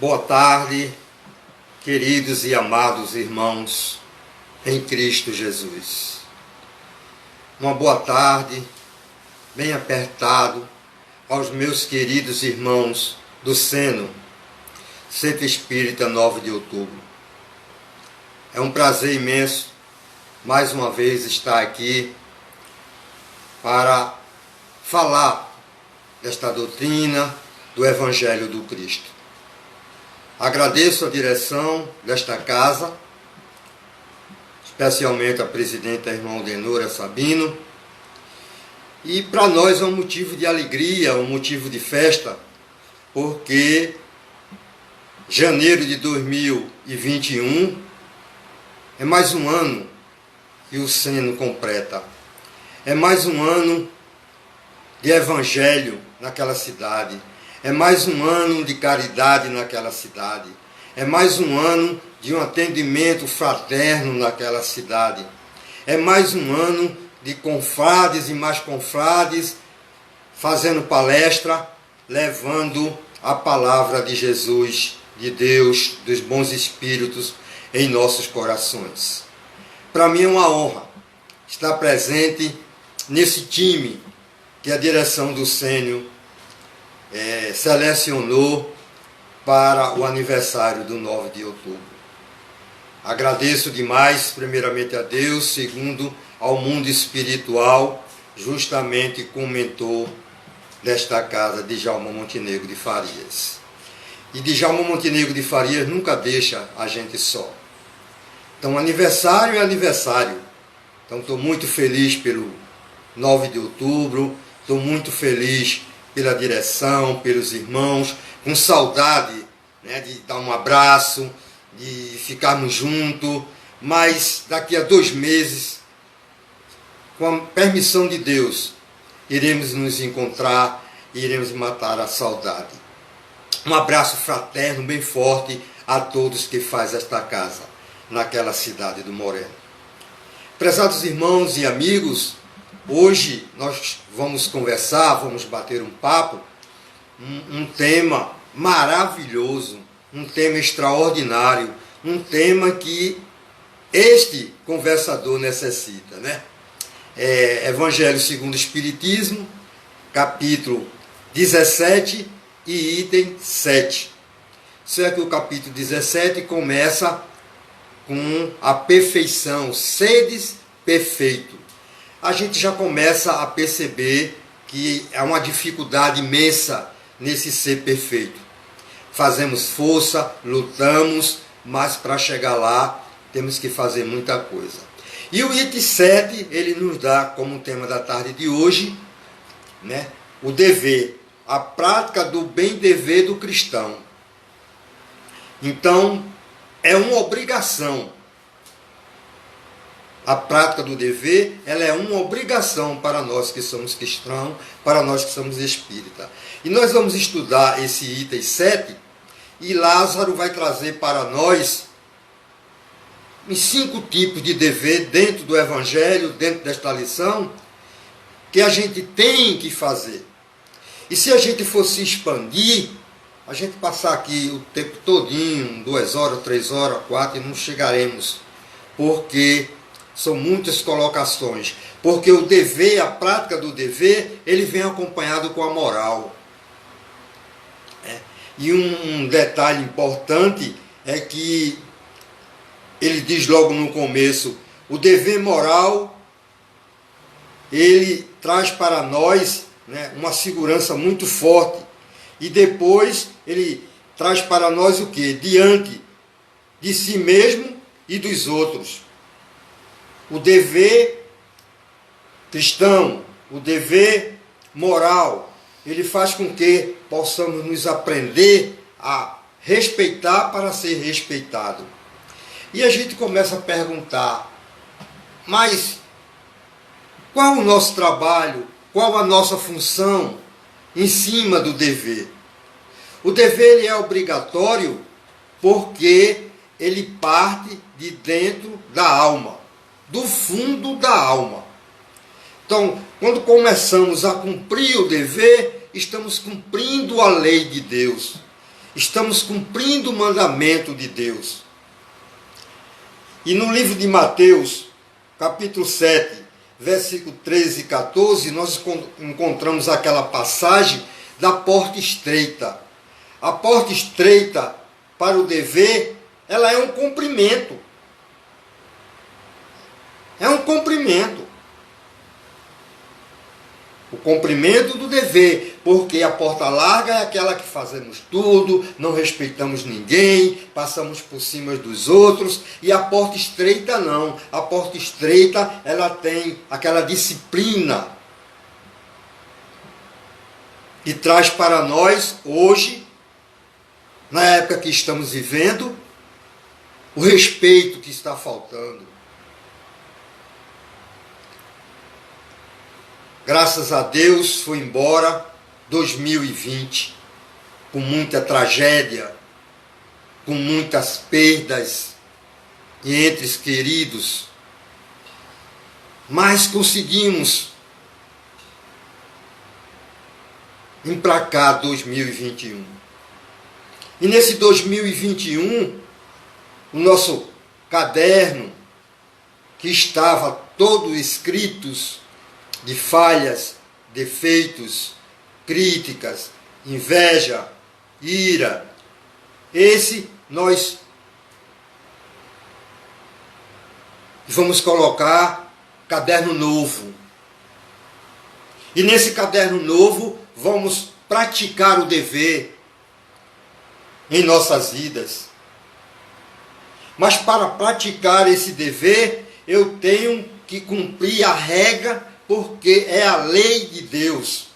Boa tarde, queridos e amados irmãos em Cristo Jesus. Uma boa tarde, bem apertado, aos meus queridos irmãos do Seno, Centro Espírita 9 de Outubro. É um prazer imenso, mais uma vez, estar aqui para falar desta doutrina do Evangelho do Cristo. Agradeço a direção desta casa, especialmente a presidenta, a irmã Aldenora Sabino, e para nós é um motivo de alegria, um motivo de festa, porque janeiro de 2021 é mais um ano que o Seno completa. É mais um ano de evangelho naquela cidade. É mais um ano de caridade naquela cidade. É mais um ano de um atendimento fraterno naquela cidade. É mais um ano de confrades e mais confrades fazendo palestra, levando a palavra de Jesus, de Deus, dos bons espíritos em nossos corações. Para mim é uma honra estar presente nesse time que a direção do Sênio selecionou para o aniversário do 9 de outubro. Agradeço demais, primeiramente a Deus, segundo ao mundo espiritual, justamente como mentor desta casa, Djalma Montenegro de Farias. E Djalma Montenegro de Farias nunca deixa a gente só. Então, aniversário é aniversário. Então, estou muito feliz pelo 9 de outubro, estou muito feliz pela direção, pelos irmãos, com saudade, né, de dar um abraço, de ficarmos juntos, mas daqui a 2 meses, com a permissão de Deus, iremos nos encontrar e iremos matar a saudade. Um abraço fraterno, bem forte a todos que faz esta casa, naquela cidade do Moreno. Prezados irmãos e amigos, hoje nós vamos conversar, vamos bater um papo, um tema maravilhoso, um tema extraordinário, um tema que este conversador necessita, né? Evangelho segundo o Espiritismo, capítulo 17 e item 7. Só que o capítulo 17 começa com a perfeição, sedes perfeito. A gente já começa a perceber que há uma dificuldade imensa nesse ser perfeito. Fazemos força, lutamos, mas para chegar lá temos que fazer muita coisa. E o item 7, ele nos dá como tema da tarde de hoje, né, o dever, a prática do bem dever do cristão. Então, é uma obrigação. A prática do dever, ela é uma obrigação para nós que somos cristãos, para nós que somos espíritas. E nós vamos estudar esse item 7, e Lázaro vai trazer para nós 5 tipos de dever dentro do Evangelho, dentro desta lição, que a gente tem que fazer. E se a gente fosse expandir, a gente passar aqui o tempo todinho, 2 horas, 3 horas, 4, e não chegaremos, porque são muitas colocações. Porque o dever, a prática do dever, ele vem acompanhado com a moral. E um detalhe importante é que ele diz logo no começo, o dever moral, ele traz para nós, né, uma segurança muito forte. E depois ele traz para nós o quê? Diante de si mesmo e dos outros. O dever cristão, o dever moral, ele faz com que possamos nos aprender a respeitar para ser respeitado. E a gente começa a perguntar, mas qual o nosso trabalho, qual a nossa função em cima do dever? O dever ele é obrigatório porque ele parte de dentro da alma, do fundo da alma. Então, quando começamos a cumprir o dever, estamos cumprindo a lei de Deus. estamos cumprindo o mandamento de Deus. E no livro de Mateus, capítulo 7, versículo 13 e 14, nós encontramos aquela passagem da porta estreita. A porta estreita para o dever, ela é um cumprimento. É um cumprimento. O cumprimento do dever, porque a porta larga é aquela que fazemos tudo, não respeitamos ninguém, passamos por cima dos outros, e a porta estreita não. A porta estreita, ela tem aquela disciplina e traz para nós, hoje, na época que estamos vivendo, o respeito que está faltando. Graças a Deus foi embora 2020 com muita tragédia, com muitas perdas entre os queridos, mas conseguimos emplacar 2021. E nesse 2021, o nosso caderno, que estava todo escritos de falhas, defeitos, críticas, inveja, ira, esse nós vamos colocar caderno novo. E nesse caderno novo vamos praticar o dever em nossas vidas. Mas para praticar esse dever, eu tenho que cumprir a regra, porque é a lei de Deus.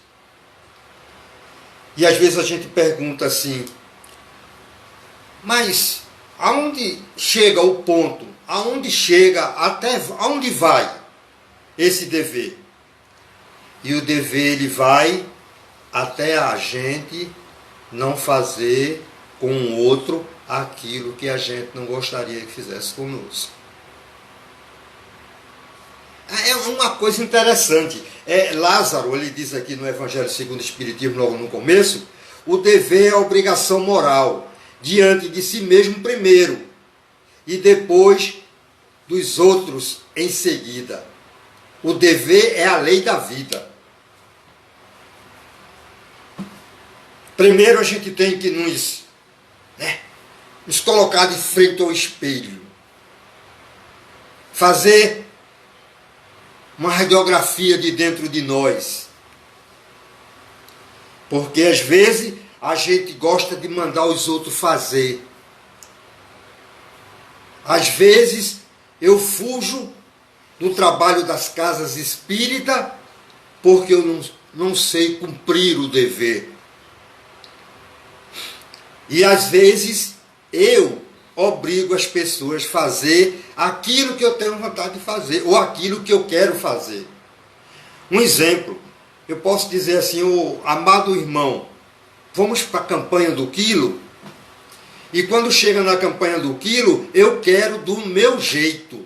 E às vezes a gente pergunta assim, mas aonde chega o ponto? Aonde chega, até aonde vai esse dever? E o dever, ele vai até a gente não fazer com o outro aquilo que a gente não gostaria que fizesse conosco. É uma coisa interessante. Lázaro, ele diz aqui no Evangelho segundo o Espiritismo, logo no começo, o dever é a obrigação moral, diante de si mesmo primeiro, e depois dos outros em seguida. O dever é a lei da vida. Primeiro a gente tem que nos colocar de frente ao espelho, fazer uma radiografia de dentro de nós. Porque às vezes a gente gosta de mandar os outros fazer. Às vezes eu fujo do trabalho das casas espíritas porque eu não sei cumprir o dever. E às vezes eu obrigo as pessoas a fazer aquilo que eu tenho vontade de fazer, ou aquilo que eu quero fazer. Um exemplo, eu posso dizer assim, amado irmão, vamos para a campanha do quilo, e quando chega na campanha do quilo, eu quero do meu jeito.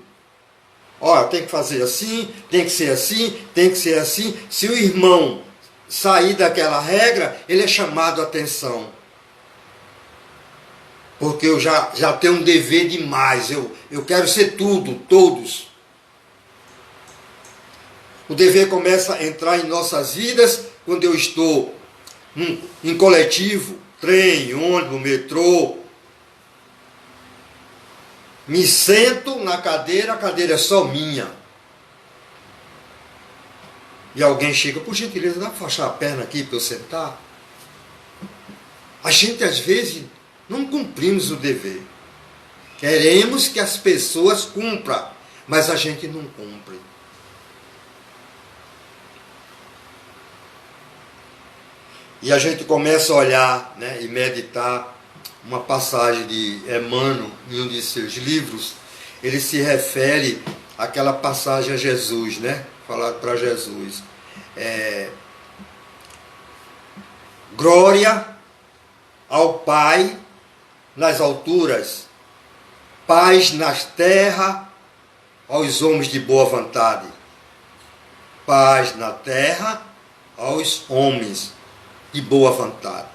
Olha, tem que fazer assim, tem que ser assim, tem que ser assim. Se o irmão sair daquela regra, ele é chamado a atenção. Porque eu já tenho um dever demais, eu quero ser tudo, todos. O dever começa a entrar em nossas vidas quando eu estou em coletivo, trem, ônibus, metrô. Me sento na cadeira, a cadeira é só minha. E alguém chega, por gentileza, dá para afastar a perna aqui para eu sentar? A gente às vezes não cumprimos o dever. Queremos que as pessoas cumpram, mas a gente não cumpre. E a gente começa a olhar, e meditar uma passagem de Emmanuel, em um de seus livros. Ele se refere àquela passagem a Jesus, falado para Jesus. Glória ao Pai nas alturas, paz nas terras aos homens de boa vontade. Paz na terra aos homens de boa vontade.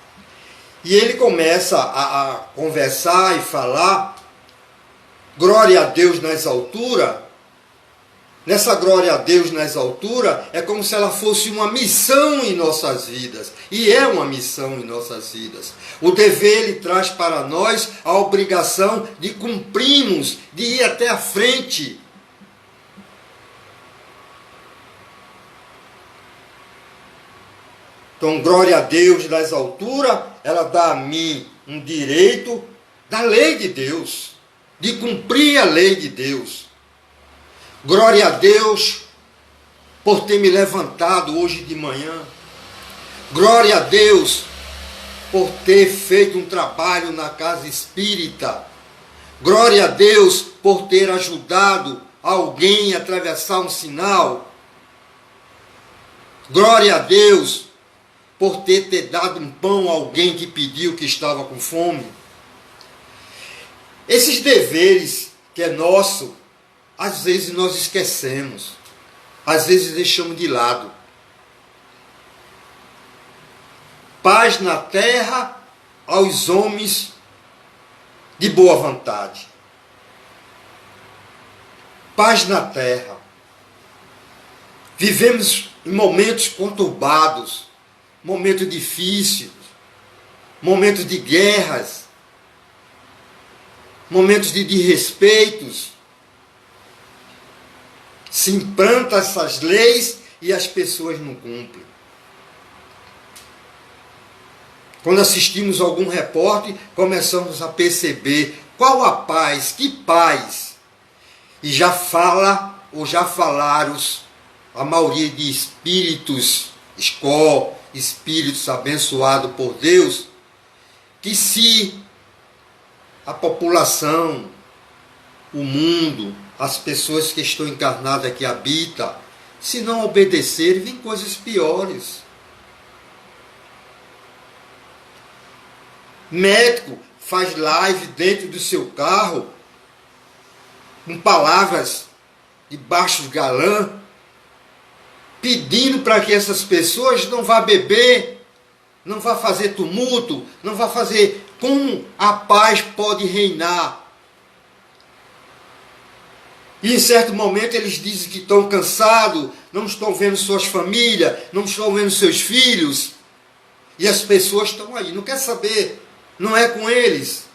E ele começa a conversar e falar, glória a Deus nas alturas. Nessa glória a Deus nas alturas, é como se ela fosse uma missão em nossas vidas. E é uma missão em nossas vidas. O dever, ele traz para nós a obrigação de cumprirmos, de ir até a frente. Então, glória a Deus nas alturas, ela dá a mim um direito da lei de Deus, de cumprir a lei de Deus. Glória a Deus por ter me levantado hoje de manhã. Glória a Deus por ter feito um trabalho na casa espírita. Glória a Deus por ter ajudado alguém a atravessar um sinal. Glória a Deus por ter dado um pão a alguém que pediu, que estava com fome. Esses deveres que é nosso, às vezes nós esquecemos, às vezes deixamos de lado. Paz na terra aos homens de boa vontade. Paz na terra. Vivemos em momentos conturbados, momentos difíceis, momentos de guerras, momentos de desrespeitos. Se implantam essas leis e as pessoas não cumprem. Quando assistimos algum repórter, começamos a perceber qual a paz, que paz. E já fala, ou já falaram, a maioria de espíritos, espíritos abençoados por Deus, que se a população, o mundo, as pessoas que estão encarnadas que habitam, se não obedecerem, vem coisas piores. Médico faz live dentro do seu carro, com palavras de baixo galã, pedindo para que essas pessoas não vá beber, não vá fazer tumulto, não vá fazer... Como a paz pode reinar? E em certo momento eles dizem que estão cansados, não estão vendo suas famílias, não estão vendo seus filhos. E as pessoas estão aí, não quer saber, não é com eles.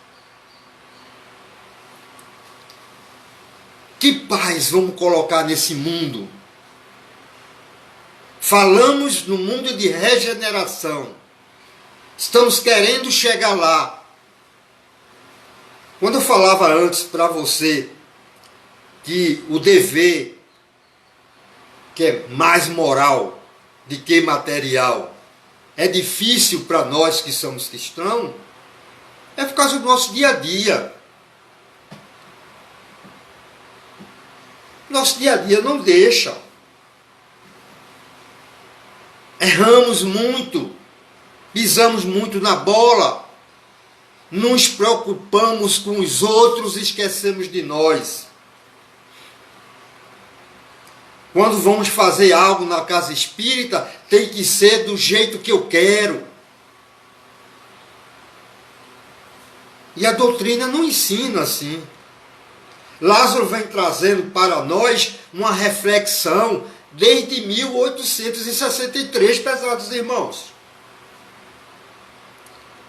Que paz vamos colocar nesse mundo? Falamos no mundo de regeneração. Estamos querendo chegar lá. Quando eu falava antes para você que o dever, que é mais moral do que material, é difícil para nós que somos cristãos, é por causa do nosso dia a dia. Nosso dia a dia não deixa. Erramos muito, pisamos muito na bola, nos preocupamos com os outros e esquecemos de nós. Quando vamos fazer algo na casa espírita, tem que ser do jeito que eu quero. E a doutrina não ensina assim. Lázaro vem trazendo para nós uma reflexão desde 1863, pesados irmãos.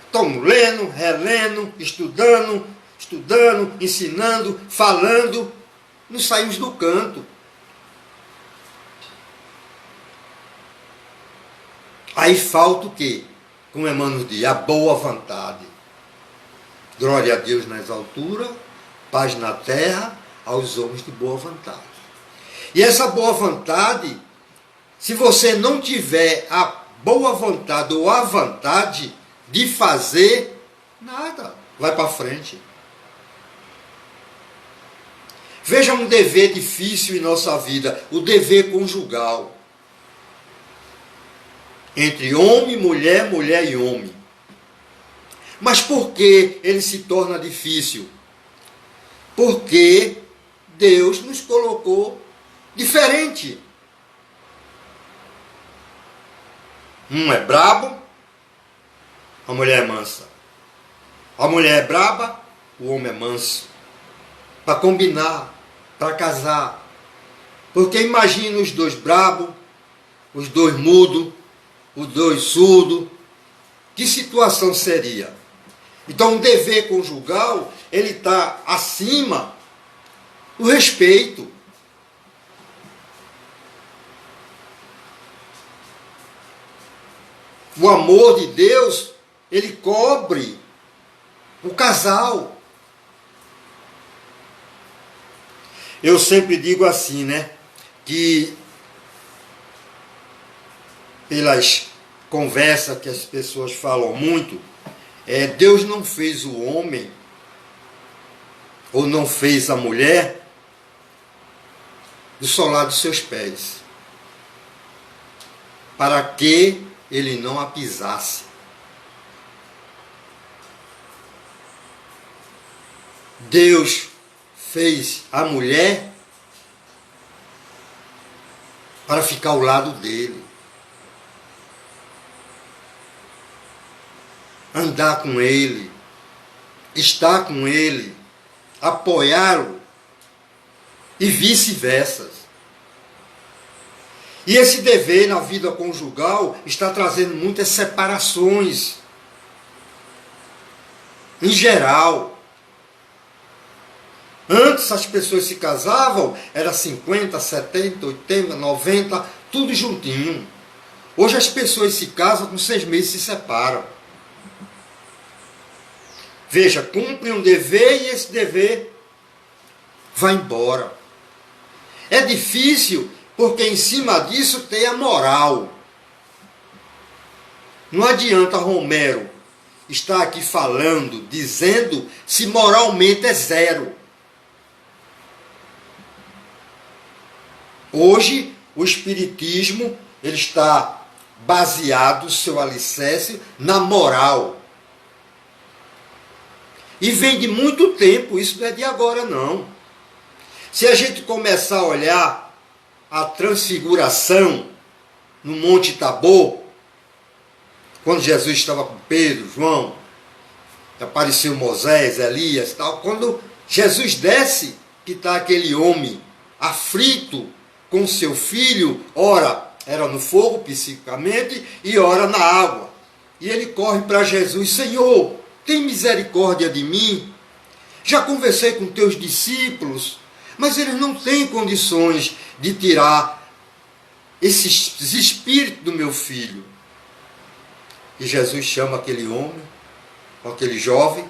Estamos lendo, relendo, estudando, ensinando, falando, não saímos do canto. Aí falta o quê? Como Emmanuel diz, a boa vontade. Glória a Deus nas alturas, paz na terra, aos homens de boa vontade. E essa boa vontade, se você não tiver a boa vontade ou a vontade de fazer, nada, vai para frente. Veja um dever difícil em nossa vida, o dever conjugal. Entre homem, mulher, mulher e homem. Mas por que ele se torna difícil? Porque Deus nos colocou diferente. Um é brabo, a mulher é mansa. A mulher é braba, o homem é manso. Para combinar, para casar. Porque imagina os dois brabos, os dois mudos, os dois surdos. Que situação seria? Então o dever conjugal, ele está acima do respeito. O amor de Deus, ele cobre o casal. Eu sempre digo assim, né? Que pelas conversas que as pessoas falam muito, Deus não fez o homem, ou não fez a mulher, do solar dos seus pés, para que ele não a pisasse. Deus fez a mulher para ficar ao lado dele, andar com ele, estar com ele, apoiá-lo e vice-versa. E esse dever na vida conjugal está trazendo muitas separações. Em geral. Antes as pessoas se casavam, era 50, 70, 80, 90, tudo juntinho. Hoje as pessoas se casam, com 6 meses se separam. Veja, cumpre um dever e esse dever vai embora. É difícil porque em cima disso tem a moral. Não adianta Romero estar aqui falando, dizendo, se moralmente é zero. Hoje, o Espiritismo ele está baseado, seu alicerce, na moral. E vem de muito tempo, isso não é de agora não. Se a gente começar a olhar a transfiguração no Monte Tabor, quando Jesus estava com Pedro, João, apareceu Moisés, Elias, tal, quando Jesus desce, que está aquele homem aflito com seu filho, ora era no fogo psiquicamente e ora na água. E ele corre para Jesus: Senhor, tem misericórdia de mim? Já conversei com teus discípulos, mas eles não têm condições de tirar esses espíritos do meu filho. E Jesus chama aquele homem, aquele jovem,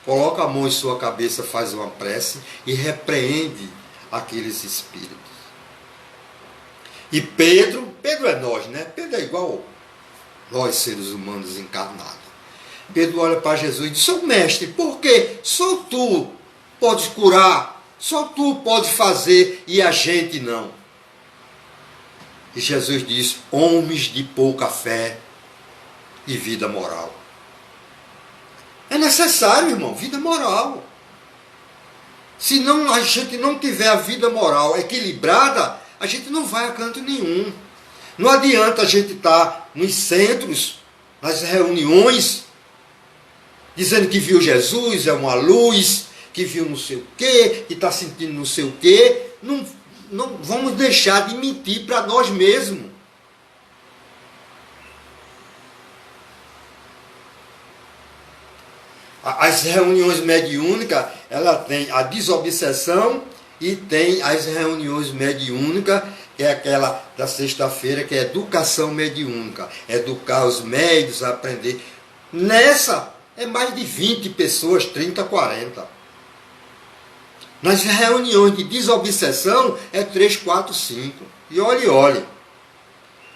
coloca a mão em sua cabeça, faz uma prece e repreende aqueles espíritos. E Pedro é nós, né? Pedro é igual nós, seres humanos encarnados. Pedro olha para Jesus e diz: Sou mestre, por quê? Só tu podes curar, só tu podes fazer e a gente não. E Jesus diz: homens de pouca fé e vida moral. É necessário, irmão, vida moral. Se não, a gente não tiver a vida moral equilibrada, a gente não vai a canto nenhum. Não adianta a gente estar nos centros, nas reuniões, dizendo que viu Jesus, é uma luz, que viu não sei o quê, que está sentindo não sei o quê. Não vamos deixar de mentir para nós mesmos. As reuniões mediúnicas, ela tem a desobsessão e tem as reuniões mediúnicas, que é aquela da sexta-feira, que é educação mediúnica. Educar os médios a aprender. Nessa, é mais de 20 pessoas, 30, 40. Nas reuniões de desobsessão, é 3, 4, 5. E olhe.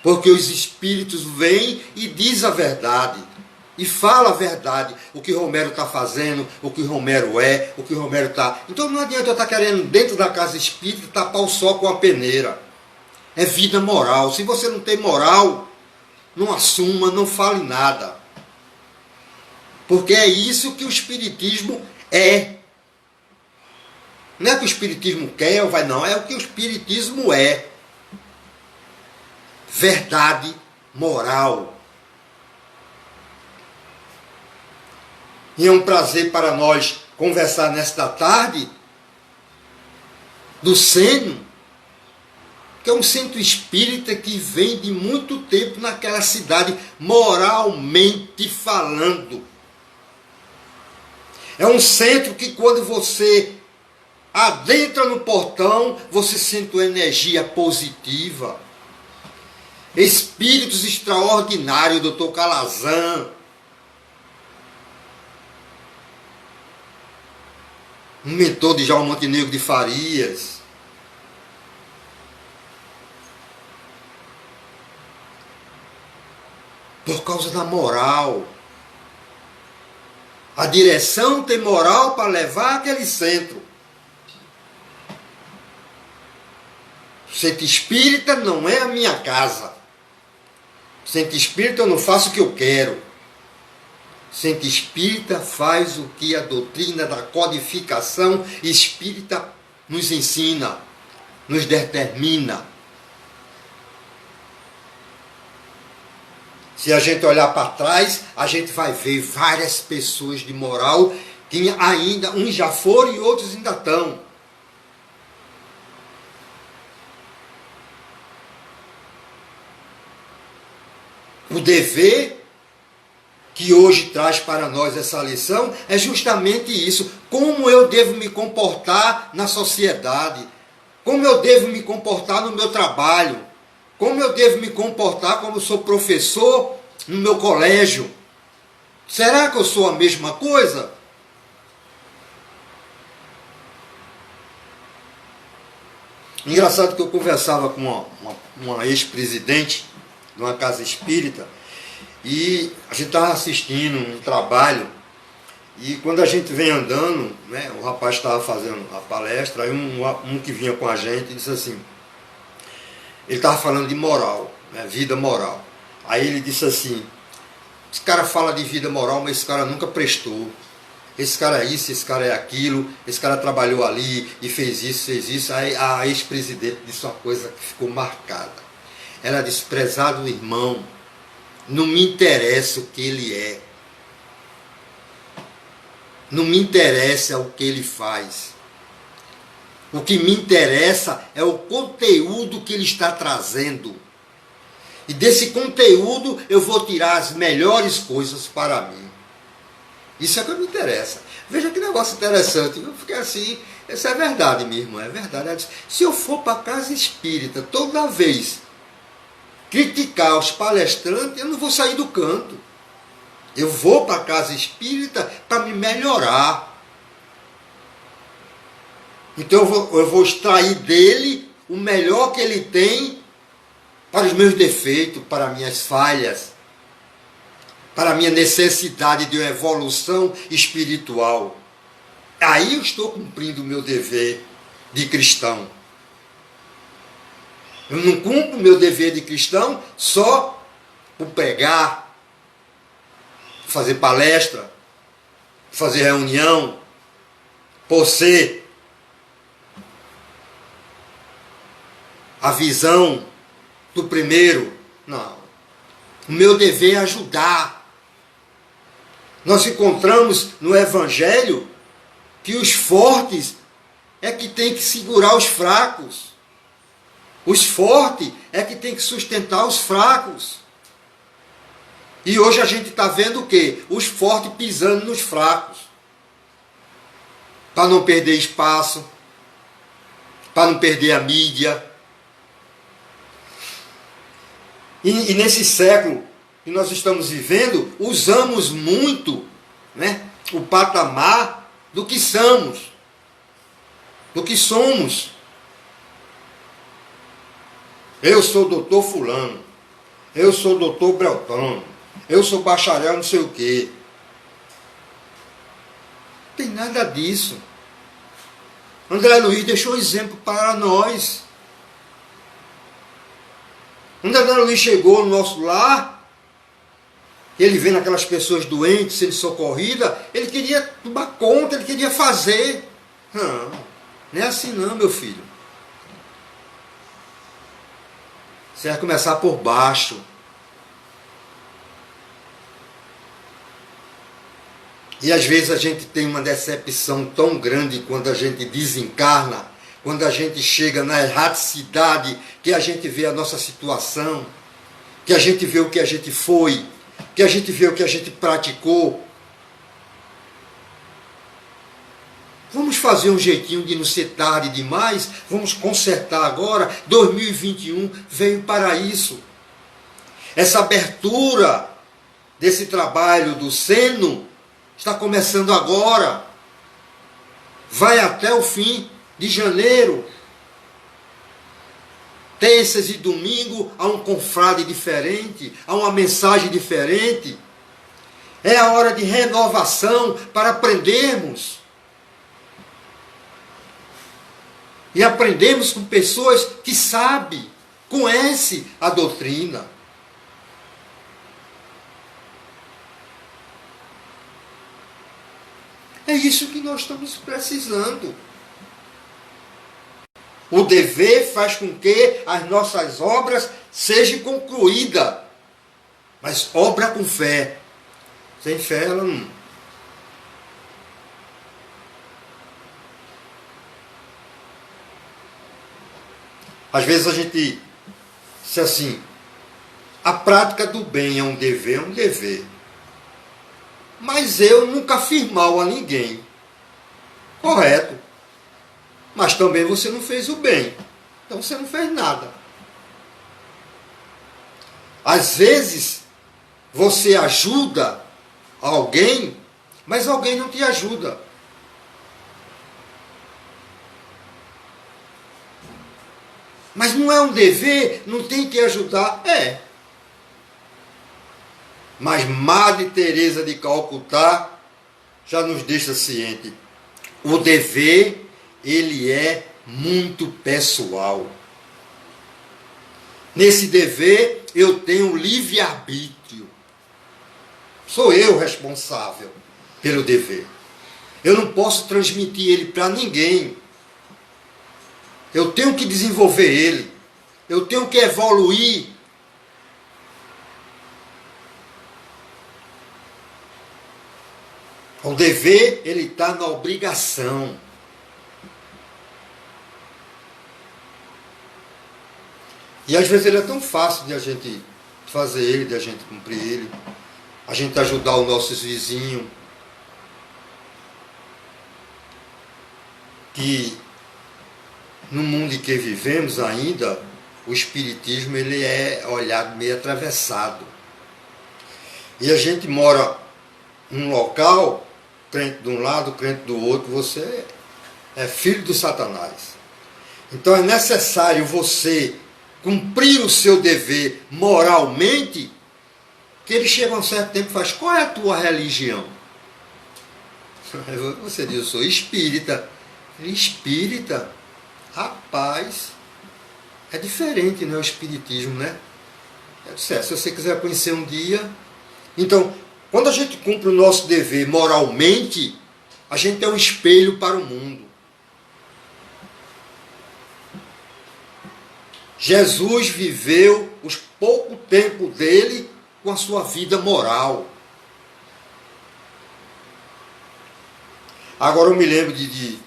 Porque os espíritos vêm e dizem a verdade. E fala a verdade, o que Romero está fazendo, o que Romero é, o que Romero está... Então não adianta eu estar querendo, dentro da casa espírita, tapar o sol com a peneira. É vida moral. Se você não tem moral, não assuma, não fale nada. Porque é isso que o Espiritismo é. Não é que o Espiritismo quer ou vai, não. É o que o Espiritismo é. Verdade moral. E é um prazer para nós conversar nesta tarde do Sênio, que é um centro espírita que vem de muito tempo naquela cidade, moralmente falando. É um centro que quando você adentra no portão, você sente uma energia positiva. Espíritos extraordinários, Dr. Calazan, um mentor de João Montenegro de Farias. Por causa da moral. A direção tem moral para levar aquele centro. O centro espírita não é a minha casa. O centro espírita eu não faço o que eu quero. O centro espírita faz o que a doutrina da codificação espírita nos ensina, nos determina. Se a gente olhar para trás, a gente vai ver várias pessoas de moral que ainda, uns já foram e outros ainda estão. O dever que hoje traz para nós essa lição é justamente isso. Como eu devo me comportar na sociedade? Como eu devo me comportar no meu trabalho? Como eu devo me comportar quando eu sou professor no meu colégio? Será que eu sou a mesma coisa? Engraçado que eu conversava com uma ex-presidente de uma casa espírita e a gente estava assistindo um trabalho e quando a gente vem andando, né, o rapaz estava fazendo a palestra, aí um que vinha com a gente disse assim, ele estava falando de moral, né, vida moral. Aí ele disse assim, esse cara fala de vida moral, mas esse cara nunca prestou. Esse cara é isso, esse cara é aquilo, esse cara trabalhou ali e fez isso. Aí a ex-presidente disse uma coisa que ficou marcada. Ela disse, prezado irmão, não me interessa o que ele é. Não me interessa o que ele faz. O que me interessa é o conteúdo que ele está trazendo. E desse conteúdo eu vou tirar as melhores coisas para mim. Isso é o que me interessa. Veja que negócio interessante. Eu fiquei assim, isso é verdade, minha irmã, é verdade. Ela disse, se eu for para a casa espírita toda vez criticar os palestrantes, eu não vou sair do canto. Eu vou para a casa espírita para me melhorar. Então eu vou extrair dele o melhor que ele tem para os meus defeitos, para minhas falhas, para a minha necessidade de uma evolução espiritual. Aí eu estou cumprindo o meu dever de cristão. Eu não cumpro o meu dever de cristão só por pregar, fazer palestra, fazer reunião, por ser a visão do primeiro. Não. O meu dever é ajudar. Nós encontramos no Evangelho que os fortes é que tem que segurar os fracos. Os fortes é que tem que sustentar os fracos. E hoje a gente está vendo o quê? Os fortes pisando nos fracos. Para não perder espaço, para não perder a mídia. E nesse século que nós estamos vivendo, usamos muito, né, o patamar do que somos. Do que somos. Eu sou doutor fulano. Eu sou doutor Beltrano. Eu sou bacharel não sei o quê. Não tem nada disso. André Luiz deixou exemplo para nós. Quando André Luiz chegou no nosso lar, ele vendo aquelas pessoas doentes, sendo socorridas, ele queria tomar conta, ele queria fazer. Não é assim não, meu filho. Você vai começar por baixo. E às vezes a gente tem uma decepção tão grande quando a gente desencarna, quando a gente chega na erraticidade, que a gente vê a nossa situação, que a gente vê o que a gente foi, que a gente vê o que a gente praticou. Vamos fazer um jeitinho de não ser tarde demais, vamos consertar agora. 2021 veio para isso. Essa abertura desse trabalho do Seno está começando agora. Vai até o fim de janeiro. Terças e domingo há um confrade diferente, há uma mensagem diferente. É a hora de renovação para aprendermos. E aprendemos com pessoas que sabem, conhecem a doutrina. É isso que nós estamos precisando. O dever faz com que as nossas obras sejam concluídas. Mas obra com fé. Sem fé ela não. Às vezes a gente diz assim, a prática do bem é um dever. Mas eu nunca fiz mal a ninguém. Correto. Mas também você não fez o bem. Então você não fez nada. Às vezes você ajuda alguém, mas alguém não te ajuda. Mas não é um dever, não tem que ajudar. É. Mas Madre Teresa de Calcutá já nos deixa ciente. O dever, ele é muito pessoal. Nesse dever, eu tenho livre-arbítrio. Sou eu responsável pelo dever. Eu não posso transmitir ele para ninguém. Eu tenho que desenvolver ele. Eu tenho que evoluir. O dever, ele está na obrigação. E às vezes ele é tão fácil de a gente fazer ele, de a gente cumprir ele. A gente ajudar os nossos vizinhos. Que no mundo em que vivemos ainda, o espiritismo ele é olhado meio atravessado. E a gente mora num local, crente de um lado, crente do outro, você é filho do Satanás. Então é necessário você cumprir o seu dever moralmente, que ele chega a um certo tempo e faz, qual é a tua religião? Você diz, eu sou espírita. Espírita? Rapaz, é diferente, né, o espiritismo, né? Se você quiser conhecer um dia. Então, quando a gente cumpre o nosso dever moralmente, a gente é um espelho para o mundo. Jesus viveu os pouco tempo dele com a sua vida moral. Agora eu me lembro de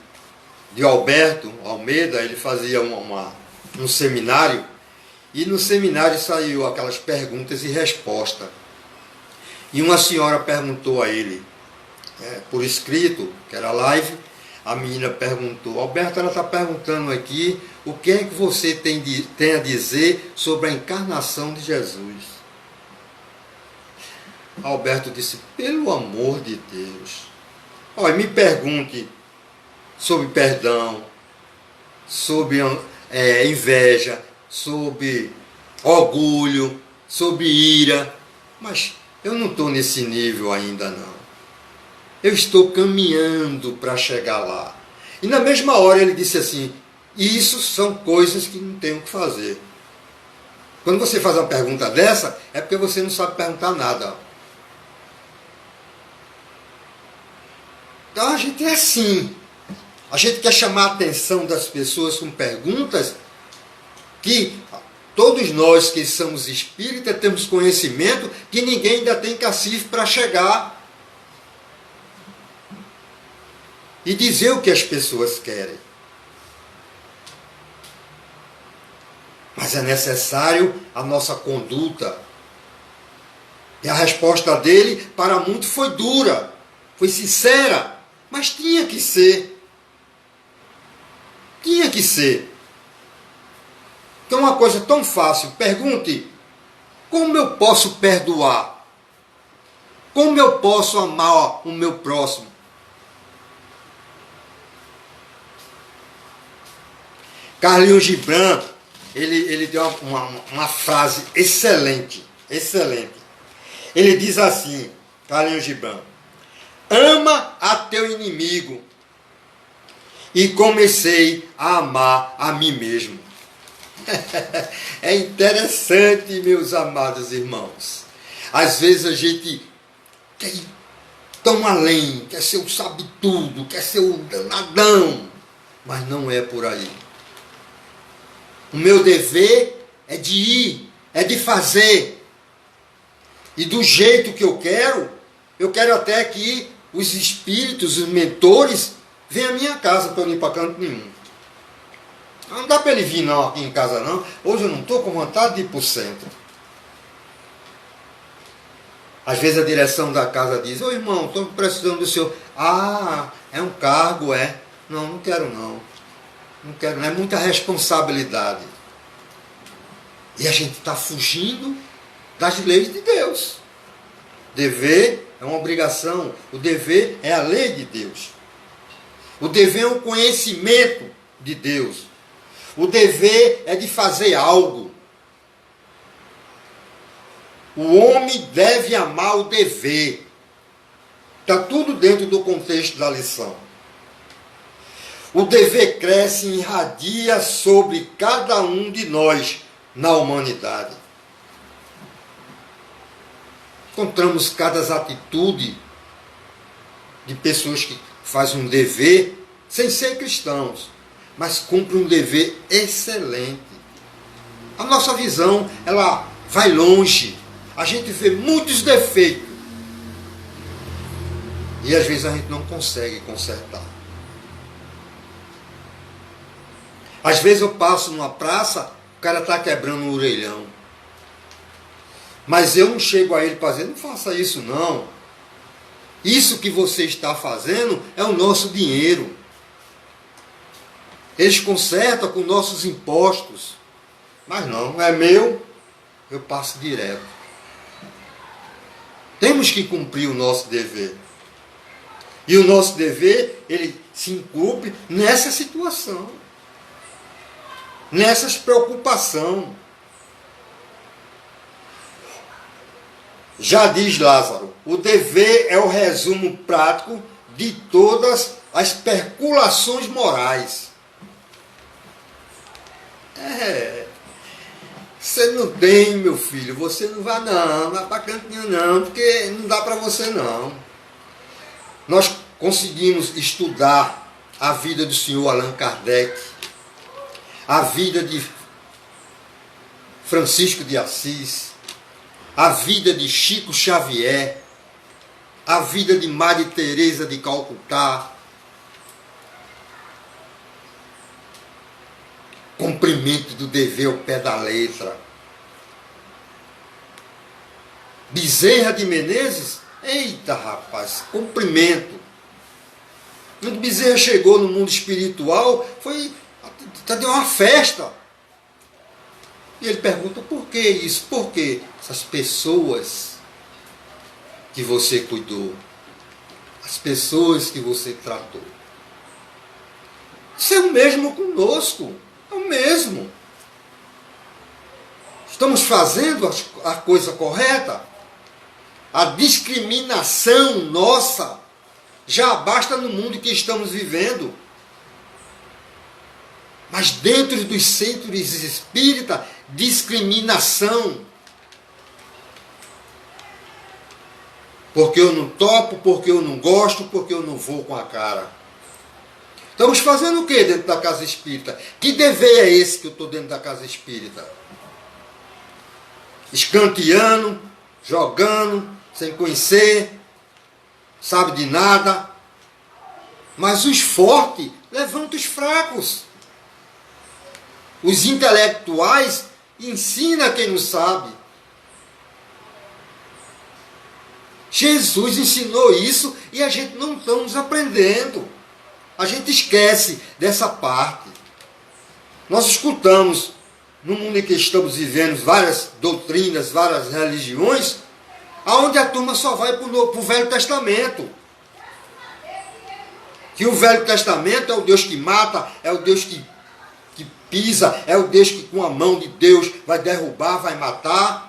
Alberto Almeida, ele fazia um seminário, e no seminário saiu aquelas perguntas e respostas. E uma senhora perguntou a ele, por escrito, que era live, a menina perguntou, Alberto, ela está perguntando aqui, o que é que você tem a dizer sobre a encarnação de Jesus? Alberto disse, pelo amor de Deus, olha, me pergunte sobre perdão, sobre inveja, sobre orgulho, sobre ira, mas eu não estou nesse nível ainda não. Eu estou caminhando para chegar lá. E na mesma hora ele disse assim, isso são coisas que não tenho que fazer. Quando você faz uma pergunta dessa, é porque você não sabe perguntar nada. Então a gente é assim. A gente quer chamar a atenção das pessoas com perguntas que todos nós que somos espíritas temos conhecimento que ninguém ainda tem cacife para chegar. e dizer o que as pessoas querem. Mas é necessário a nossa conduta. E a resposta dele, para muito, foi dura, foi sincera, mas tinha que ser. Tinha que ser. Então, uma coisa tão fácil, pergunte: como eu posso perdoar? Como eu posso amar o meu próximo? Khalil Gibran, ele deu uma frase excelente, excelente. Ele diz assim, Khalil Gibran: ama a teu inimigo. E comecei a amar a mim mesmo. É interessante, meus amados irmãos. Às vezes a gente quer ir tão além, quer ser o sabe-tudo, quer ser o danadão, mas não é por aí. O meu dever é de ir, é de fazer. E do jeito que eu quero até que os espíritos, os mentores, venham à minha casa para eu não ir para canto nenhum. Não dá para ele vir não aqui em casa não. Hoje eu não estou com vontade de ir para o centro. Às vezes a direção da casa diz: ô irmão, estou precisando do senhor. Ah, é um cargo, é? Não, não quero não. Não quero, não é muita responsabilidade. E a gente está fugindo das leis de Deus. Dever é uma obrigação. O dever é a lei de Deus. O dever é um conhecimento de Deus. O dever é de fazer algo. O homem deve amar o dever. Está tudo dentro do contexto da lição. O dever cresce e irradia sobre cada um de nós na humanidade. Encontramos cada atitude de pessoas que fazem um dever sem ser cristãos, mas cumprem um dever excelente. A nossa visão, ela vai longe. A gente vê muitos defeitos. E às vezes a gente não consegue consertar. Às vezes eu passo numa praça, o cara está quebrando um orelhão. Mas eu não chego a ele para dizer: não faça isso não. Isso que você está fazendo é o nosso dinheiro. Eles consertam com nossos impostos. Mas não é meu, eu passo direto. Temos que cumprir o nosso dever. E o nosso dever, ele se incumbe nessa situação. Nessas preocupações. Já diz Lázaro, o dever é o resumo prático de todas as perculações morais. Você não tem, meu filho, você não vai não vai para cantinho não, porque não dá para você não. Nós conseguimos estudar a vida do senhor Allan Kardec, a vida de Francisco de Assis, a vida de Chico Xavier, a vida de Maria Teresa de Calcutá. Cumprimento do dever ao pé da letra. Bezerra de Menezes, eita rapaz, cumprimento. Quando Bezerra chegou no mundo espiritual, deu uma festa. E ele pergunta: por que isso? Por que essas pessoas que você cuidou, as pessoas que você tratou? Isso é o mesmo conosco. É o mesmo. Estamos fazendo a coisa correta? A discriminação nossa já basta no mundo que estamos vivendo. Mas dentro dos centros espíritas, discriminação. Porque eu não topo, porque eu não gosto, porque eu não vou com a cara. Estamos fazendo o que dentro da casa espírita? Que dever é esse que eu estou dentro da casa espírita? Escanteando, jogando, sem conhecer, sabe de nada. Mas os fortes levantam os fracos. Os intelectuais ensinam quem não sabe. Jesus ensinou isso e a gente não estamos aprendendo. A gente esquece dessa parte. Nós escutamos, no mundo em que estamos vivendo, várias doutrinas, várias religiões, onde a turma só vai para o Velho Testamento. Que o Velho Testamento é o Deus que mata, é o Deus que pisa, é o Deus que com a mão de Deus vai derrubar, vai matar.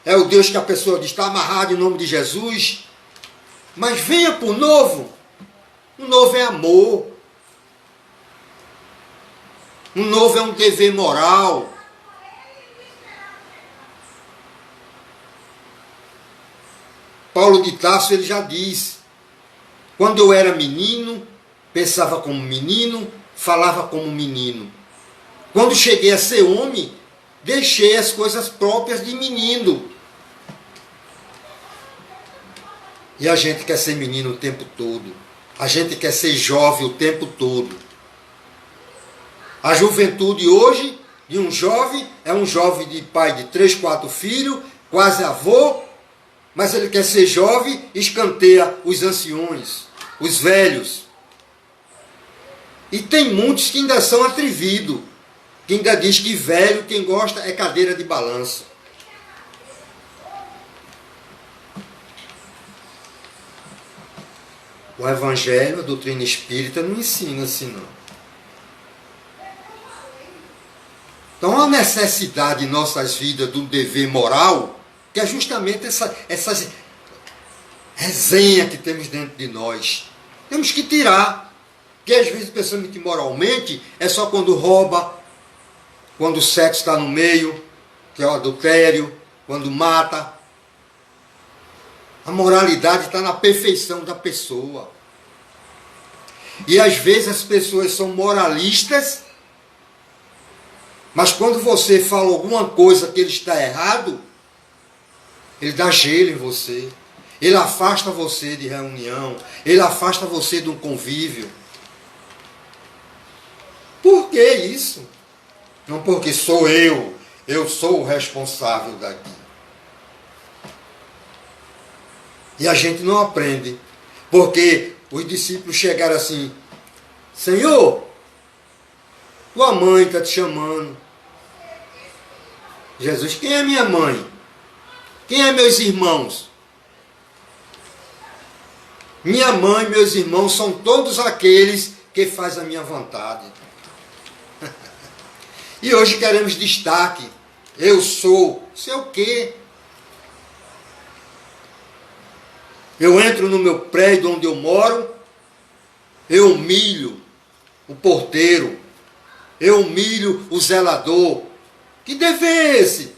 É o Deus que a pessoa diz, está amarrado em nome de Jesus. Mas venha para o novo. O novo é amor. O novo é um dever moral. Paulo de Tarso, ele já diz, quando eu era menino, pensava como menino, falava como menino. Quando cheguei a ser homem, deixei as coisas próprias de menino. E a gente quer ser menino o tempo todo. A gente quer ser jovem o tempo todo. A juventude hoje, de um jovem, é um jovem de pai de 3, 4 filhos, quase avô, mas ele quer ser jovem, escanteia os anciões, os velhos. E tem muitos que ainda são atrevidos, que ainda diz que velho, quem gosta é cadeira de balanço. O Evangelho, a doutrina espírita, não ensina assim, não. Então, a necessidade em nossas vidas do dever moral, que é justamente essa resenha que temos dentro de nós. Temos que tirar. Porque às vezes pensamos que moralmente é só quando rouba, quando o sexo está no meio, que é o adultério, quando mata. A moralidade está na perfeição da pessoa. E às vezes as pessoas são moralistas, mas quando você fala alguma coisa que ele está errado, ele dá gelo em você. Ele afasta você de reunião. Ele afasta você de um convívio. Por que isso? Não porque sou eu sou o responsável daqui. E a gente não aprende. Porque os discípulos chegaram assim, Senhor, tua mãe está te chamando. Jesus, quem é minha mãe? Quem é meus irmãos? Minha mãe e meus irmãos são todos aqueles que fazem a minha vontade. E hoje queremos destaque. Eu sou. Sei o quê? Eu entro no meu prédio onde eu moro, eu humilho o porteiro, eu humilho o zelador. Que dever é esse?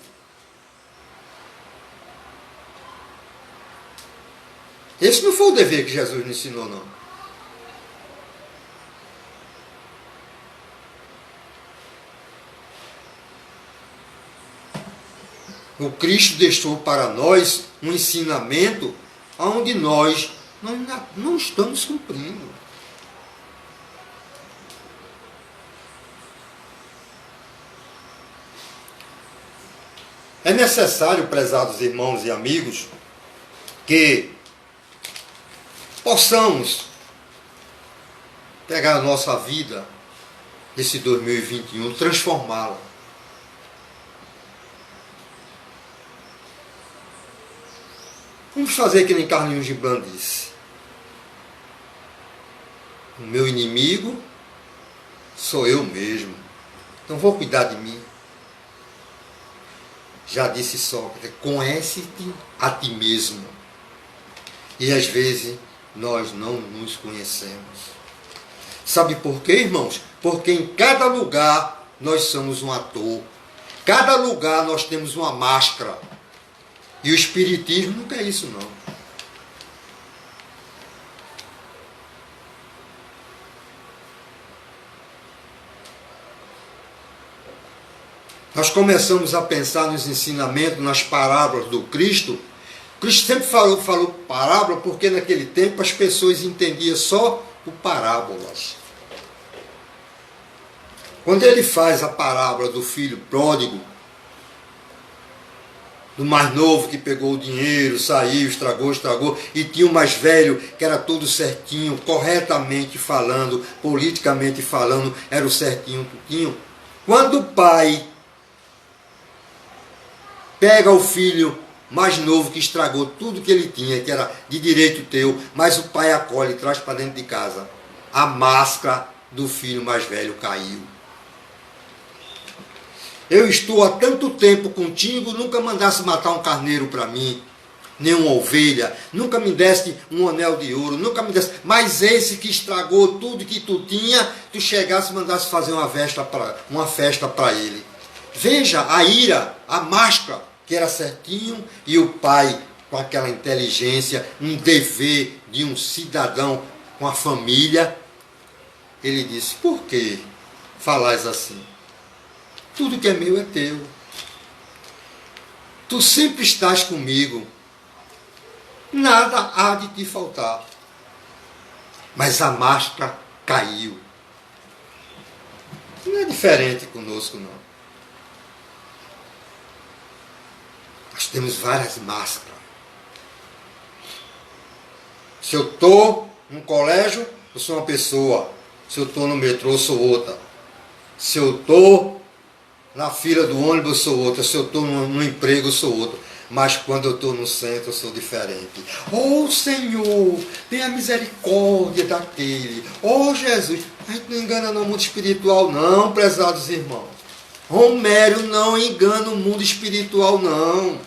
Esse não foi o dever que Jesus nos ensinou, não. O Cristo deixou para nós um ensinamento onde nós não estamos cumprindo. É necessário, prezados irmãos e amigos, que possamos pegar a nossa vida, esse 2021, transformá-la. Vamos fazer que nem Carlinhos Gibran disse. O meu inimigo sou eu mesmo. Então vou cuidar de mim. Já disse Sócrates, conhece-te a ti mesmo. E às vezes nós não nos conhecemos. Sabe por quê, irmãos? Porque em cada lugar nós somos um ator. Cada lugar nós temos uma máscara. E o Espiritismo não quer isso, não. Nós começamos a pensar nos ensinamentos, nas parábolas do Cristo. O Cristo sempre falou parábola porque naquele tempo as pessoas entendiam só por parábolas. Quando ele faz a parábola do filho pródigo, do mais novo que pegou o dinheiro, saiu, estragou, e tinha o mais velho que era tudo certinho, corretamente falando, politicamente falando, era o certinho, tudinho. Quando o pai pega o filho mais novo que estragou tudo que ele tinha, que era de direito teu, mas o pai acolhe e traz para dentro de casa, a máscara do filho mais velho caiu. Eu estou há tanto tempo contigo, nunca mandasse matar um carneiro para mim, nem uma ovelha, nunca me deste um anel de ouro, nunca me deste, mas esse que estragou tudo que tu tinha, tu chegasse e mandasse fazer uma festa para ele. Veja a ira, a máscara, que era certinho, e o pai, com aquela inteligência, um dever de um cidadão com a família, ele disse, por que falais assim? Tudo que é meu é teu. Tu sempre estás comigo. Nada há de te faltar. Mas a máscara caiu. Não é diferente conosco, não. Nós temos várias máscaras. Se eu estou no colégio, eu sou uma pessoa. Se eu estou no metrô, eu sou outra. Se eu estou na fila do ônibus, eu sou outra. Se eu estou no emprego, eu sou outra. Mas quando eu estou no centro, eu sou diferente. Oh, Senhor, tenha misericórdia daquele. Oh, Jesus. A gente não engana no mundo espiritual, não, prezados irmãos. Romério não engana o mundo espiritual, não.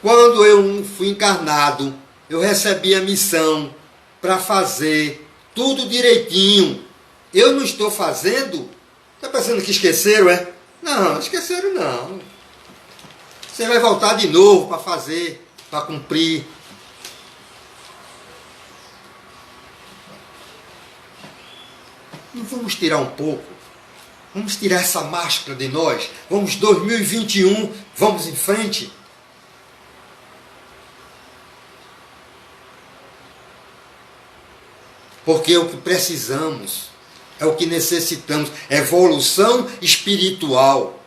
Quando eu fui encarnado, eu recebi a missão para fazer tudo direitinho. Eu não estou fazendo? Está pensando que esqueceram, é? Não, esqueceram não. Você vai voltar de novo para fazer, para cumprir. Não vamos tirar um pouco? Vamos tirar essa máscara de nós? Vamos 2021, vamos em frente? Porque é o que precisamos. É o que necessitamos, evolução espiritual.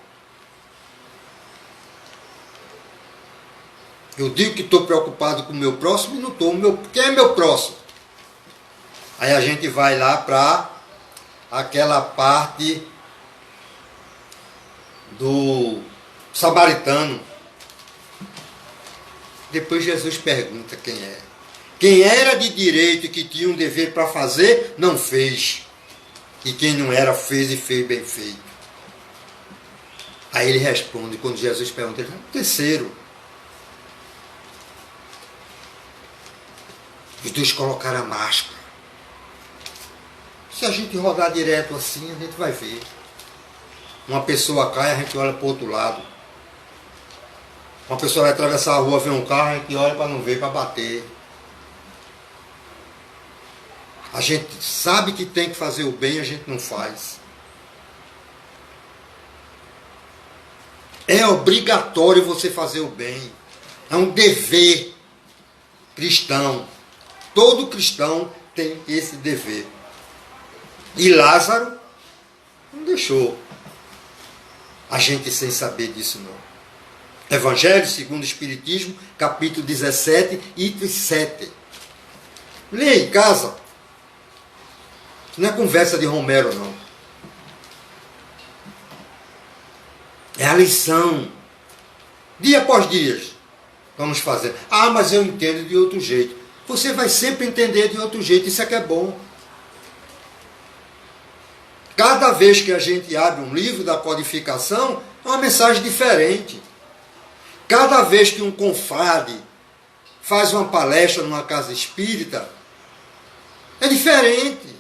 Eu digo que estou preocupado com o meu próximo e não estou. Quem é meu próximo? Aí a gente vai lá para aquela parte do samaritano. Depois Jesus pergunta quem é. Quem era de direito e que tinha um dever para fazer, não fez. E quem não era, fez e fez bem feito. Aí ele responde, quando Jesus pergunta, ele fala, terceiro. Os dois colocaram a máscara. Se a gente rodar direto assim, a gente vai ver. Uma pessoa cai, a gente olha para o outro lado. Uma pessoa vai atravessar a rua, vê um carro, a gente olha para não ver, para bater. A gente sabe que tem que fazer o bem, a gente não faz. É obrigatório você fazer o bem. É um dever cristão. Todo cristão tem esse dever. E Lázaro não deixou a gente sem saber disso, não. Evangelho segundo o Espiritismo, capítulo 17, item 7. Leia em casa. Não é conversa de Romero, não. É a lição. Dia após dia. Vamos fazer. Ah, mas eu entendo de outro jeito. Você vai sempre entender de outro jeito. Isso é que é bom. Cada vez que a gente abre um livro da codificação, é uma mensagem diferente. Cada vez que um confrade faz uma palestra numa casa espírita, é diferente.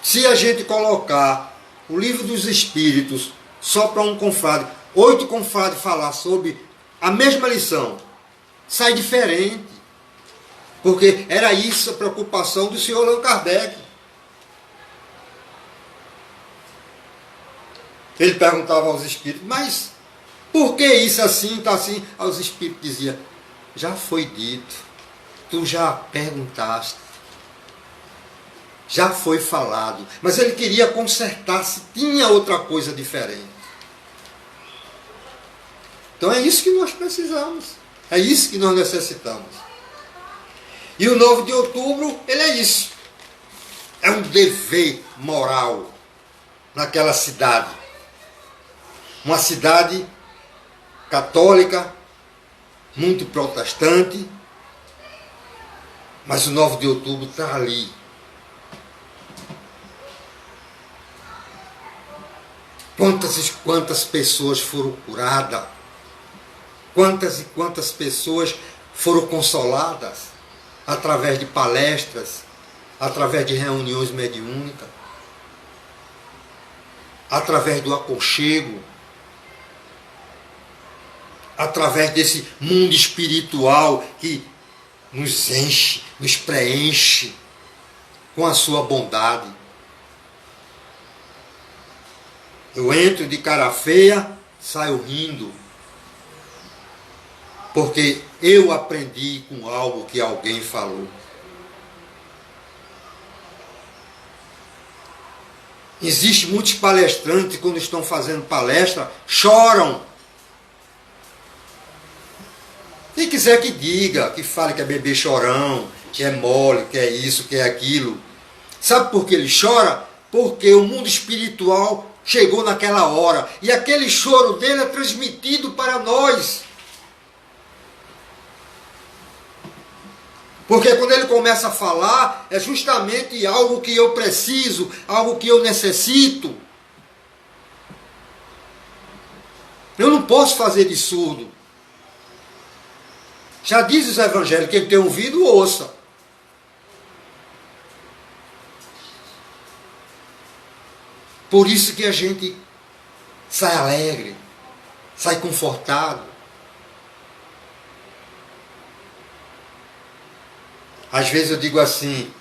Se a gente colocar o livro dos Espíritos só para um confrade, 8 confrades falar sobre a mesma lição, sai diferente. Porque era isso a preocupação do senhor Allan Kardec. Ele perguntava aos Espíritos, mas Por que isso assim, está assim? Aí os espíritos diziam, já foi dito, tu já perguntaste, já foi falado. Mas ele queria consertar se tinha outra coisa diferente. Então é isso que nós precisamos. É isso que nós necessitamos. E o 9 de outubro, ele é isso. É um dever moral naquela cidade. Uma cidade católica, muito protestante, mas o 9 de outubro está ali. Quantas e quantas pessoas foram curadas? Quantas e quantas pessoas foram consoladas através de palestras, através de reuniões mediúnicas, através do aconchego, através desse mundo espiritual que nos enche, nos preenche com a sua bondade. Eu entro de cara feia, saio rindo, porque eu aprendi com algo que alguém falou. Existem muitos palestrantes que, quando estão fazendo palestra, choram. Quem quiser que diga, que fale que é bebê chorão, que é mole, que é isso, que é aquilo. Sabe por que ele chora? Porque o mundo espiritual chegou naquela hora. E aquele choro dele é transmitido para nós. Porque quando ele começa a falar, é justamente algo que eu preciso, algo que eu necessito. Eu não posso fazer de surdo. Já diz os evangelhos, quem tem ouvido, ouça. Por isso que a gente sai alegre, sai confortado. Às vezes eu digo assim,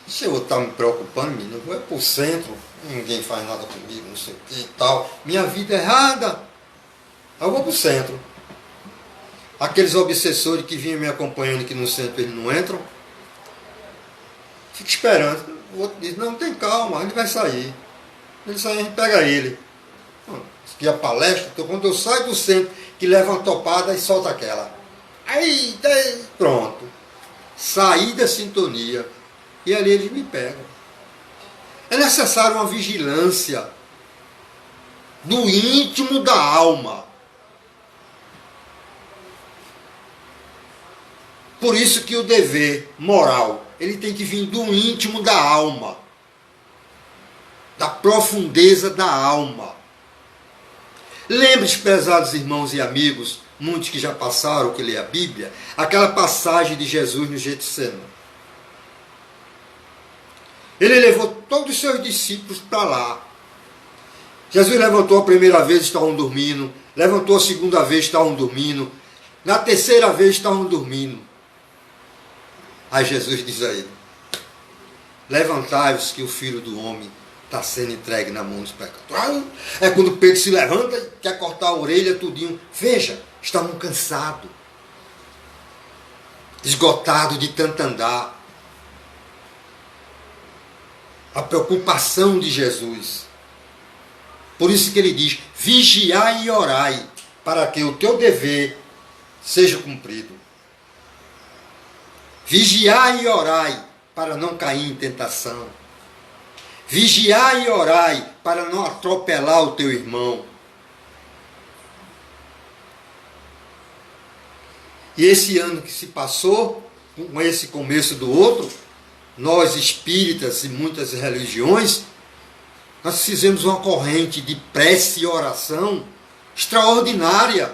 se eu estar me preocupando, menino, eu vou para o centro, ninguém faz nada comigo, não sei o que e tal. Minha vida é errada. Eu vou para o centro. Aqueles obsessores que vinham me acompanhando aqui no centro, eles não entram. Fico esperando. O outro diz, não, tem calma, ele vai sair. Ele sai, a gente pega ele. E a palestra, então, quando eu saio do centro, que leva uma topada e solta aquela. Aí, pronto. Saí da sintonia. E ali eles me pegam. É necessário uma vigilância do íntimo da alma. Por isso que o dever moral, ele tem que vir do íntimo da alma. Da profundeza da alma. Lembre-se, prezados irmãos e amigos, muitos que já passaram, que lê a Bíblia, aquela passagem de Jesus no Getsemane. Ele levou todos os seus discípulos para lá. Jesus levantou a primeira vez, estavam dormindo. Levantou a segunda vez, estavam dormindo. Na terceira vez, estavam dormindo. Aí Jesus diz a ele, levantai-vos que o Filho do Homem está sendo entregue na mão dos pecadores. É quando Pedro se levanta e quer cortar a orelha, tudinho. Veja, estavam cansados, esgotados de tanto andar. A preocupação de Jesus. Por isso que ele diz, vigiai e orai, para que o teu dever seja cumprido. Vigiai e orai, para não cair em tentação. Vigiai e orai, para não atropelar o teu irmão. E esse ano que se passou, com esse começo do outro, nós espíritas e muitas religiões, nós fizemos uma corrente de prece e oração extraordinária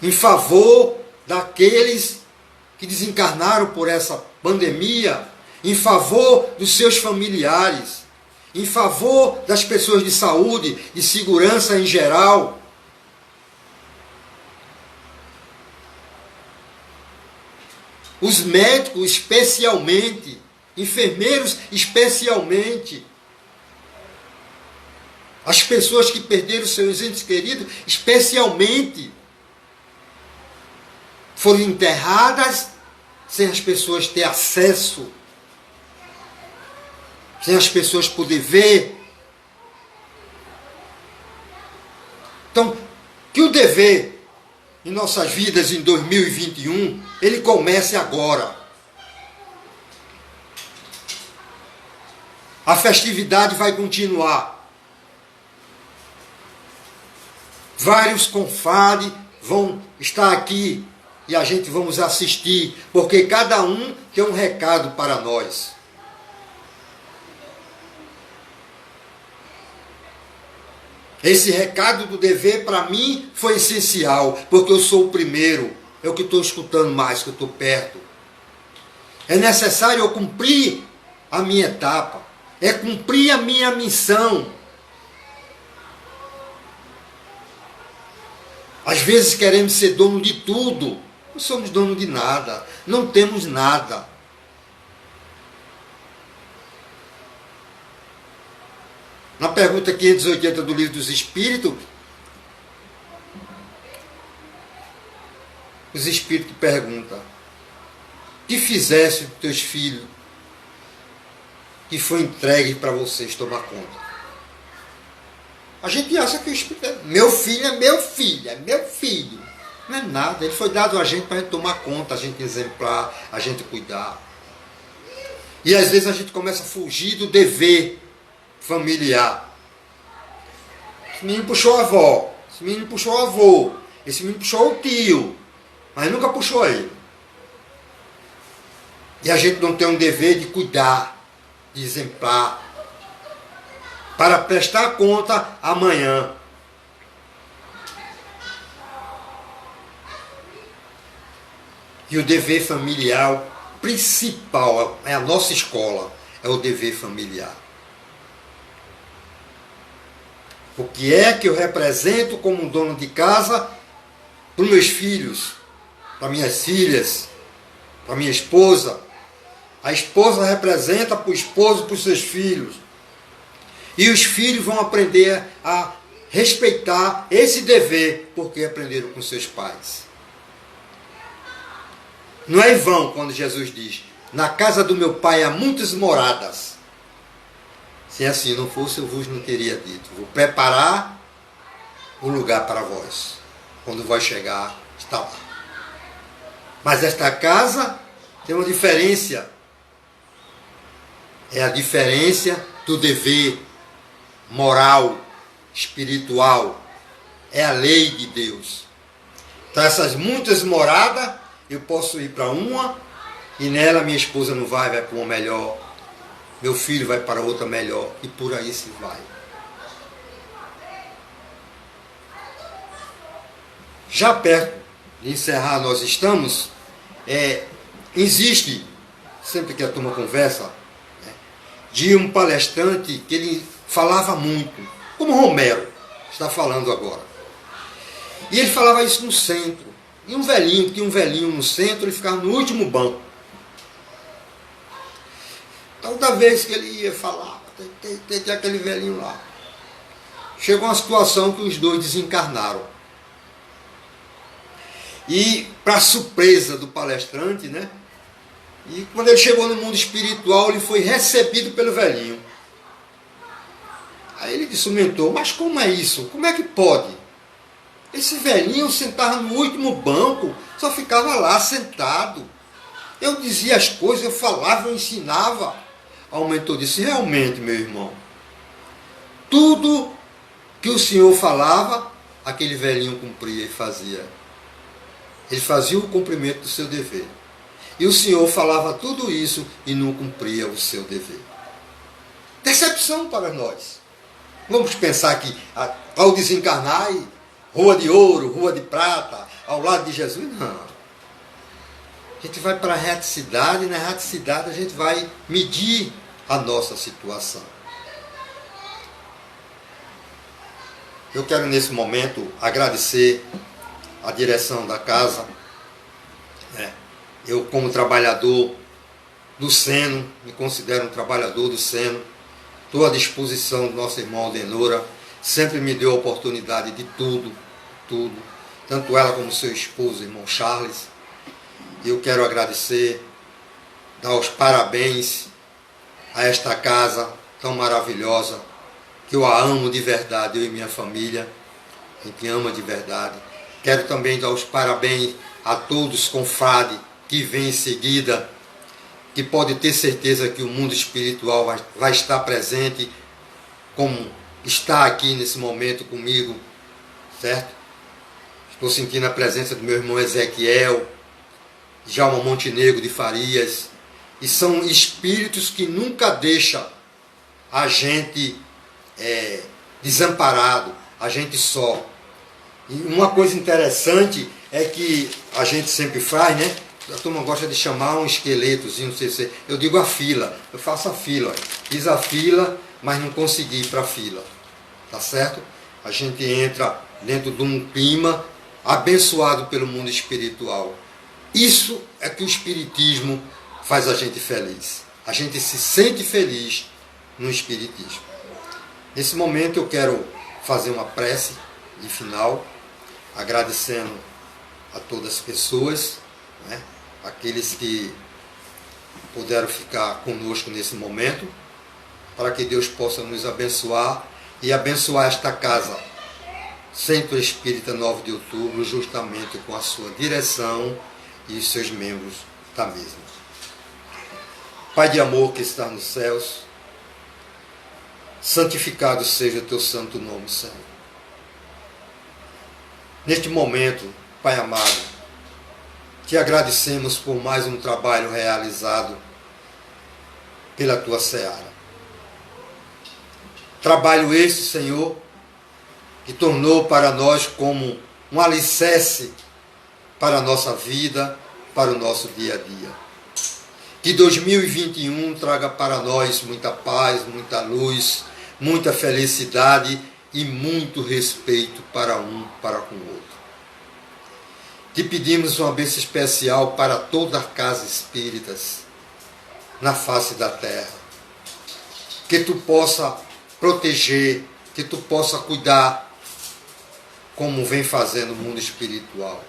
em favor daqueles que desencarnaram por essa pandemia, em favor dos seus familiares, em favor das pessoas de saúde, de segurança em geral. Os médicos especialmente, enfermeiros especialmente. As pessoas que perderam seus entes queridos, especialmente, foram enterradas sem as pessoas ter acesso, sem as pessoas poderem ver. Então, que o dever em nossas vidas em 2021, ele comece agora. A festividade vai continuar. Vários confrades vão estar aqui e a gente vamos assistir, porque cada um tem um recado para nós. Esse recado do dever para mim foi essencial, porque eu sou o primeiro, é o que estou escutando mais, que eu estou perto. É necessário eu cumprir a minha etapa, é cumprir a minha missão. Às vezes queremos ser dono de tudo, não somos dono de nada, não temos nada. Na pergunta 580 do Livro dos Espíritos, os Espíritos perguntam: que fizesse os teus filhos que foi entregue para vocês tomar conta? A gente acha que o Espírito é meu filho, é meu filho, é meu filho. Não é nada, ele foi dado a gente para a gente tomar conta, a gente exemplar, a gente cuidar. E às vezes a gente começa a fugir do dever familiar. Esse menino puxou a avó, esse menino puxou o avô, esse menino puxou o tio, mas nunca puxou ele. E a gente não tem um dever de cuidar, de exemplar, para prestar conta amanhã. E o dever familiar principal, é a nossa escola, é o dever familiar. O que é que eu represento como um dono de casa para os meus filhos, para minhas filhas, para minha esposa? A esposa representa para o esposo, para os seus filhos. E os filhos vão aprender a respeitar esse dever, porque aprenderam com seus pais. Não é em vão quando Jesus diz: na casa do meu pai há muitas moradas. Se assim não fosse, eu vos não teria dito. Vou preparar o lugar para vós. Quando vós chegar, está lá. Mas esta casa tem uma diferença. É a diferença do dever moral, espiritual. É a lei de Deus. Então essas muitas moradas, eu posso ir para uma e nela minha esposa não vai para uma melhor. Meu filho vai para outra melhor. E por aí se vai. Já perto de encerrar nós estamos. Existe, sempre que a turma conversa, de um palestrante que ele falava muito, como Romero está falando agora. E ele falava isso no centro. E tinha um velhinho no centro, ele ficava no último banco. Toda vez que ele ia falar, tem aquele velhinho lá. Chegou uma situação que os dois desencarnaram. E, para surpresa do palestrante, né? E quando ele chegou no mundo espiritual, ele foi recebido pelo velhinho. Aí ele disse ao mentor: mas como é isso? Como é que pode? Esse velhinho sentava no último banco, só ficava lá sentado. Eu dizia as coisas, eu falava, eu ensinava. Aí o mentor disse: realmente, meu irmão, tudo que o senhor falava, aquele velhinho cumpria e fazia. Ele fazia o cumprimento do seu dever. E o senhor falava tudo isso e não cumpria o seu dever. Decepção para nós. Vamos pensar que ao desencarnar, rua de ouro, rua de prata, ao lado de Jesus? Não. A gente vai para a reticidade e na reticidade a gente vai medir a nossa situação. Eu quero nesse momento agradecer a direção da casa. Eu, como trabalhador do Seno, me considero um trabalhador do Seno. Estou à disposição do nosso irmão Aldenora. sempre me deu a oportunidade de tudo, tudo. Tanto ela como seu esposo, irmão Charles. E eu quero agradecer, dar os parabéns a esta casa tão maravilhosa, que eu a amo de verdade, eu e minha família, a gente ama de verdade. Quero também dar os parabéns a todos confrades que vêm em seguida, que pode ter certeza que o mundo espiritual vai estar presente, como está aqui nesse momento comigo, certo? Estou sentindo a presença do meu irmão Ezequiel, Djalma Montenegro de Farias, e são espíritos que nunca deixam a gente desamparado, a gente só. E uma coisa interessante é que a gente sempre faz, né? A turma gosta de chamar um esqueletozinho, não sei se... Eu digo a fila, eu faço a fila. Fiz a fila, mas não consegui ir para a fila. Tá certo? A gente entra dentro de um clima abençoado pelo mundo espiritual. Isso é que o espiritismo faz a gente feliz. A gente se sente feliz no espiritismo. Nesse momento eu quero fazer uma prece de final, agradecendo a todas as pessoas, né? Aqueles que puderam ficar conosco nesse momento, para que Deus possa nos abençoar e abençoar esta casa, Centro Espírita 9 de Outubro, justamente com a sua direção e os seus membros da mesma. Pai de amor que está nos céus, santificado seja o teu santo nome, Senhor. Neste momento, Pai amado, te agradecemos por mais um trabalho realizado pela tua seara. Trabalho este, Senhor, que tornou para nós como um alicerce para a nossa vida, para o nosso dia a dia. Que 2021 traga para nós muita paz, muita luz, muita felicidade e muito respeito para um para com o outro. Te pedimos uma bênção especial para toda a casa espíritas na face da terra. Que tu possa proteger, que tu possa cuidar, como vem fazendo o mundo espiritual.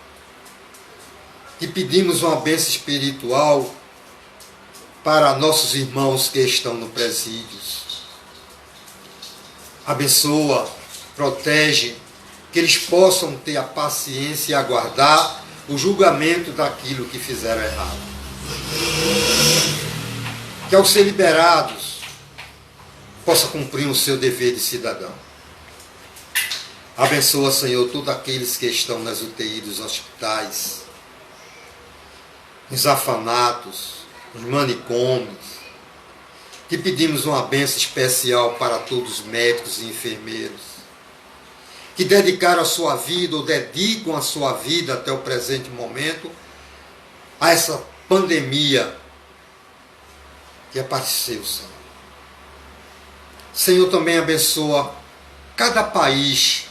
Te pedimos uma bênção espiritual para nossos irmãos que estão no presídio. Abençoa, protege, que eles possam ter a paciência e aguardar o julgamento daquilo que fizeram errado. Que ao ser liberados, possa cumprir o seu dever de cidadão. Abençoa, Senhor, todos aqueles que estão nas UTI dos hospitais, nos orfanatos, nos manicômios. Te pedimos uma bênção especial para todos os médicos e enfermeiros que dedicaram a sua vida ou dedicam a sua vida até o presente momento a essa pandemia que apareceu, Senhor. Senhor, também abençoa cada país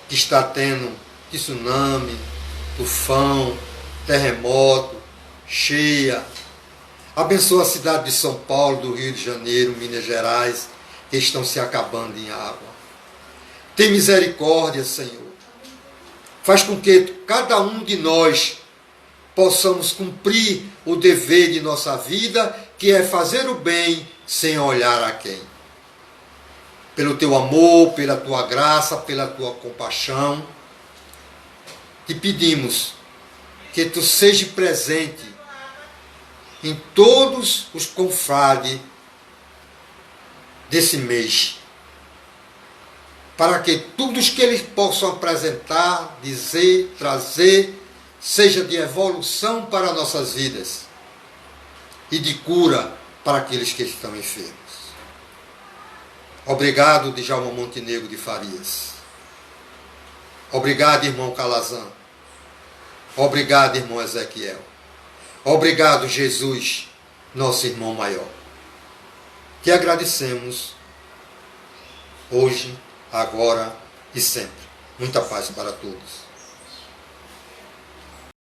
que está tendo tsunami, tufão, terremoto, cheia. Abençoa a cidade de São Paulo, do Rio de Janeiro, Minas Gerais, que estão se acabando em água. Tem misericórdia, Senhor. Faz com que cada um de nós possamos cumprir o dever de nossa vida, que é fazer o bem sem olhar a quem. Pelo teu amor, pela tua graça, pela tua compaixão, te pedimos que tu seja presente em todos os confrades desse mês, para que tudo que eles possam apresentar, dizer, trazer, seja de evolução para nossas vidas e de cura para aqueles que estão enfermos. Obrigado, Djalma Montenegro de Farias. Obrigado, irmão Calazan. Obrigado, irmão Ezequiel. Obrigado, Jesus, nosso irmão maior. Que agradecemos hoje, agora e sempre. Muita paz para todos.